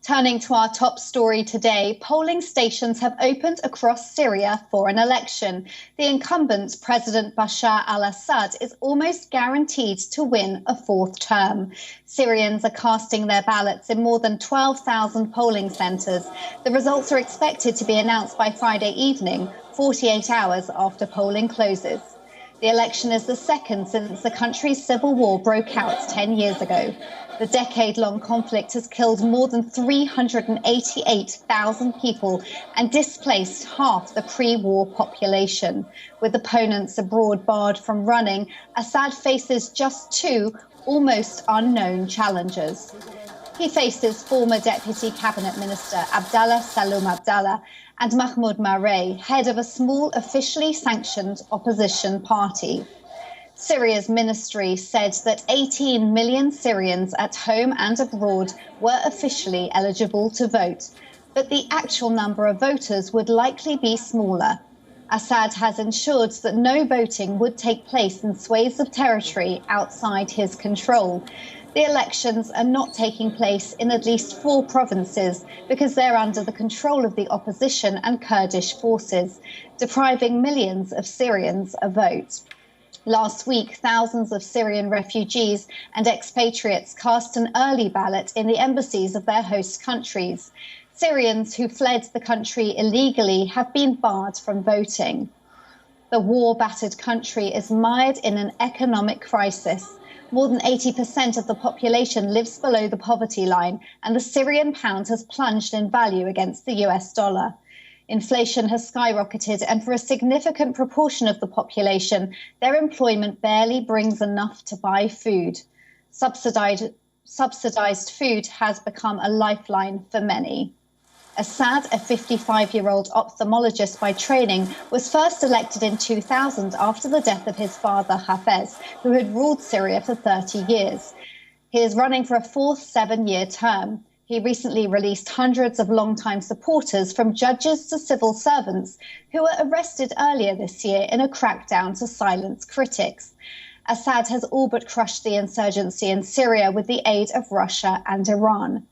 Turning to our top story today, polling stations have opened across Syria for an election. The incumbent President Bashar Al-Assad is almost guaranteed to win a fourth term. Syrians are casting their ballots in more than 12,000 polling centres. The results are expected to be announced by Friday evening, 48 hours after polling closes. The election is the second since the country's civil war broke out 10 years ago. The decade-long conflict has killed more than 388,000 people and displaced half the pre-war population. With opponents abroad barred from running, Assad faces just two almost unknown challengers. He faces former Deputy Cabinet Minister Abdallah Saloum Abdallah and Mahmoud Mareh, head of a small officially sanctioned opposition party. Syria's ministry said that 18 million Syrians at home and abroad were officially eligible to vote, but the actual number of voters would likely be smaller. Assad has ensured that no voting would take place in swathes of territory outside his control. The elections are not taking place in at least 4 provinces because they're under the control of the opposition and Kurdish forces, depriving millions of Syrians a vote. Last week, thousands of Syrian refugees and expatriates cast an early ballot in the embassies of their host countries. Syrians who fled the country illegally have been barred from voting. The war-battered country is mired in an economic crisis. More than 80% of the population lives below the poverty line, and the Syrian pound has plunged in value against the US dollar. Inflation has skyrocketed, and for a significant proportion of the population, their employment barely brings enough to buy food. Subsidized food has become a lifeline for many. Assad, a 55-year-old ophthalmologist by training, was first elected in 2000 after the death of his father, Hafez, who had ruled Syria for 30 years. He is running for a fourth 7-year term. He recently released hundreds of longtime supporters, from judges to civil servants, who were arrested earlier this year in a crackdown to silence critics. Assad has all but crushed the insurgency in Syria with the aid of Russia and Iran.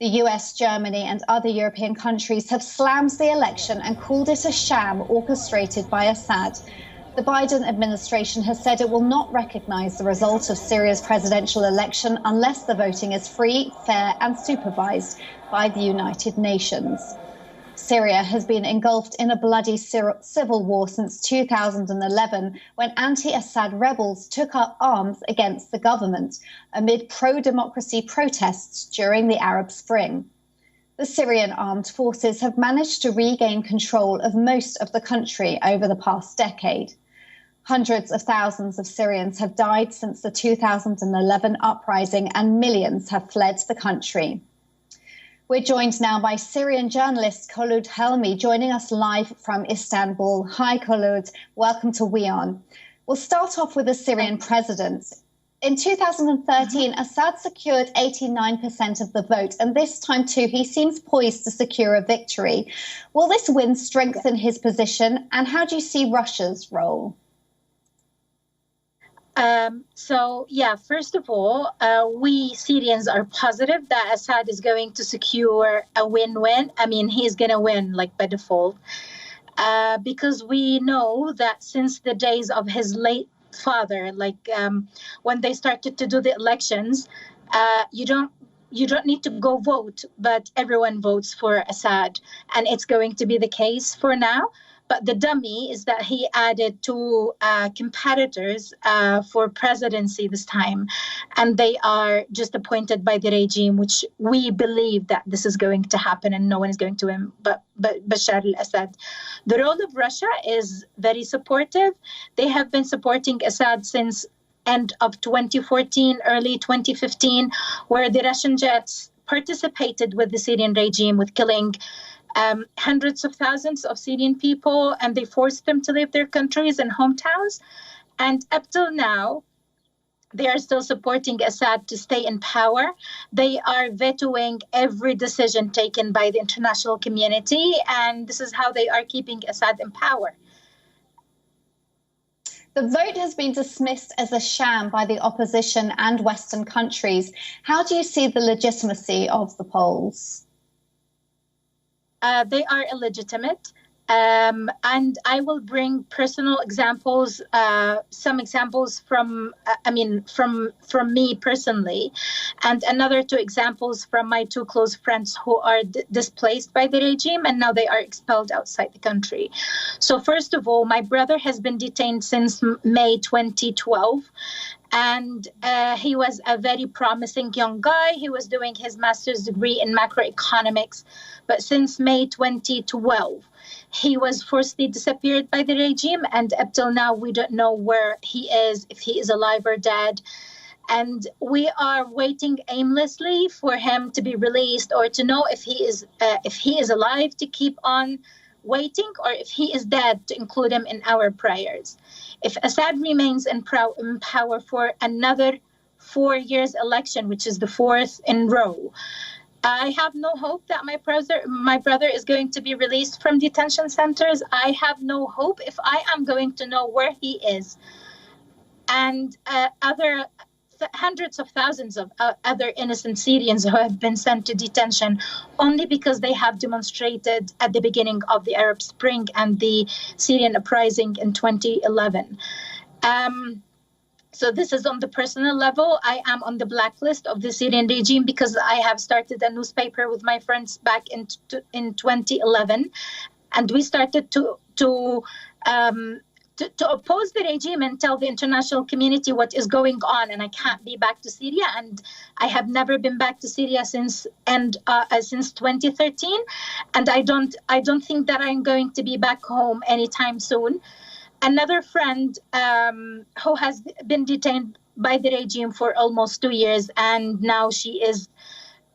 The US, Germany and other European countries have slammed the election and called it a sham orchestrated by Assad. The Biden administration has said it will not recognize the result of Syria's presidential election unless the voting is free, fair and supervised by the United Nations. Syria has been engulfed in a bloody civil war since 2011, when anti-Assad rebels took up arms against the government amid pro-democracy protests during the Arab Spring. The Syrian armed forces have managed to regain control of most of the country over the past decade. Hundreds of thousands of Syrians have died since the 2011 uprising, and millions have fled the country. We're joined now by Syrian journalist Kholoud Helmi, joining us live from Istanbul. Hi, Kholoud. Welcome to WION. We'll start off with the Syrian president. In 2013, Assad secured 89% of the vote, and this time too, he seems poised to secure a victory. Will this win strengthen his position, and how do you see Russia's role? First of all, we Syrians are positive that Assad is going to secure a win-win. I mean, he's going to win, like, by default, because we know that since the days of his late father, when they started to do the elections, you don't need to go vote, but everyone votes for Assad, and it's going to be the case for now. But the dummy is that he added 2 competitors for presidency this time, and they are just appointed by the regime, which we believe that this is going to happen and no one is going to win but Bashar al-Assad. The role of Russia is very supportive. They have been supporting Assad since end of 2014, early 2015, where the Russian jets participated with the Syrian regime with killing hundreds of thousands of Syrian people, and they forced them to leave their countries and hometowns. And up till now, they are still supporting Assad to stay in power. They are vetoing every decision taken by the international community, and this is how they are keeping Assad in power. The vote has been dismissed as a sham by the opposition and Western countries. How do you see the legitimacy of the polls? they are illegitimate. And I will bring personal examples, some examples from me personally, and another two examples from my two close friends who are displaced by the regime, and now they are expelled outside the country. So first of all, my brother has been detained since May 2012. And he was a very promising young guy. He was doing his master's degree in macroeconomics. But since May 2012, he was forcibly disappeared by the regime. And up till now, we don't know where he is, if he is alive or dead. And we are waiting aimlessly for him to be released, or to know if he is alive, to keep on waiting, or if he is dead, to include him in our prayers. If Assad remains in power for another 4 years election, which is the fourth in row, I have no hope that my brother is going to be released from detention centers. I have no hope if I am going to know where he is. And other hundreds of thousands of other innocent Syrians who have been sent to detention only because they have demonstrated at the beginning of the Arab Spring and the Syrian uprising in 2011. So this is on the personal level. I am on the blacklist of the Syrian regime because I have started a newspaper with my friends back in 2011, and we started to oppose the regime and tell the international community what is going on. And I can't be back to Syria, and I have never been back to Syria since 2013, and I don't think that I'm going to be back home anytime soon. Another friend who has been detained by the regime for almost 2 years, and now she is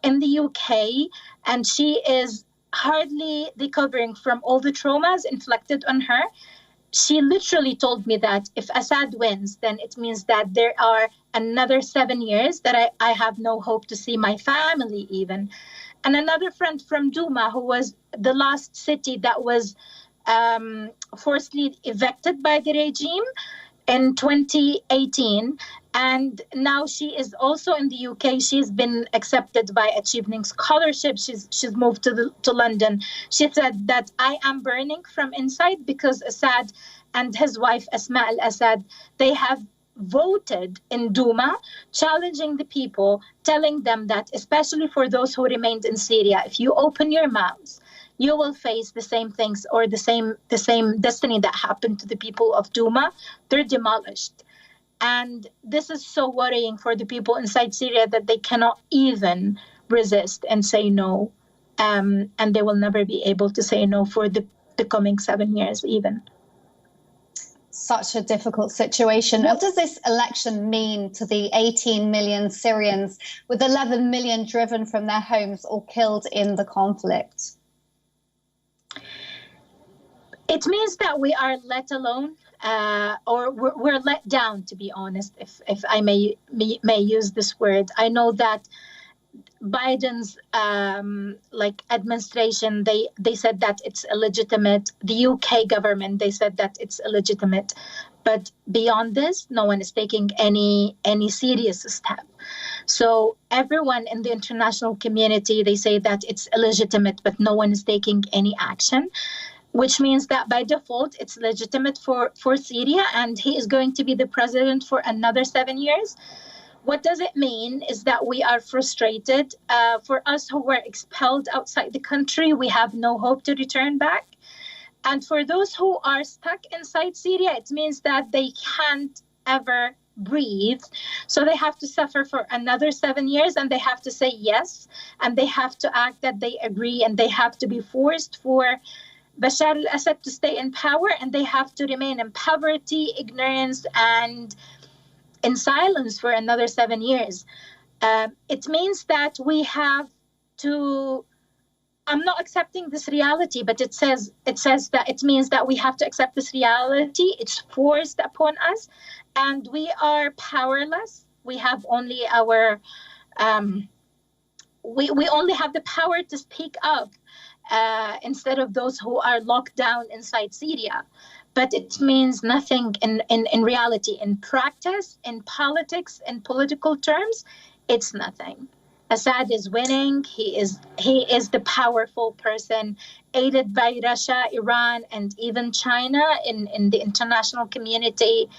in the UK, and she is hardly recovering from all the traumas inflicted on her. She literally told me that if Assad wins, then it means that there are another 7 years that I have no hope to see my family even. And another friend from Douma, who was the last city that was forcibly evicted by the regime in 2018. And now she is also in the UK. She's been accepted by Achieving Scholarship. She's moved to London. She said that I am burning from inside because Assad and his wife Asma al-Assad, they have voted in Douma, challenging the people, telling them that, especially for those who remained in Syria, if you open your mouths, you will face the same things, or the same destiny that happened to the people of Douma. They're demolished. And this is so worrying for the people inside Syria that they cannot even resist and say no. And they will never be able to say no for the coming 7 years even. Such a difficult situation. What does this election mean to the 18 million Syrians, with 11 million driven from their homes or killed in the conflict? It means that we are let alone, or we're let down, to be honest, if I may use this word. I know that Biden's administration, they said that it's illegitimate. The UK government, they said that it's illegitimate. But beyond this, no one is taking any serious step. So everyone in the international community, they say that it's illegitimate, but no one is taking any action, which means that by default, it's legitimate for Syria, and he is going to be the president for another 7 years. What does it mean is that we are frustrated. For us who were expelled outside the country, we have no hope to return back. And for those who are stuck inside Syria, it means that they can't ever breathe. So they have to suffer for another 7 years, and they have to say yes, and they have to act that they agree, and they have to be forced for Bashar al-Assad to stay in power, and they have to remain in poverty, ignorance, and in silence for another 7 years. It means that we have to, I'm not accepting this reality, but it says that it means that we have to accept this reality. It's forced upon us, and we are powerless. We have only our, we only have the power to speak up instead of those who are locked down inside Syria. But it means nothing in reality. In practice, in politics, in political terms, it's nothing. Assad is winning. He is the powerful person, aided by Russia, Iran, and even China in the international community.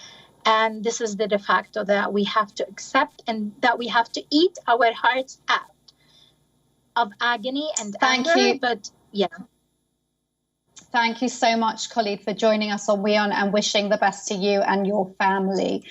And this is the de facto that we have to accept, and that we have to eat our hearts out of agony and Thank anger. you. But yeah. Thank you so much, Khalid, for joining us on WION, and wishing the best to you and your family.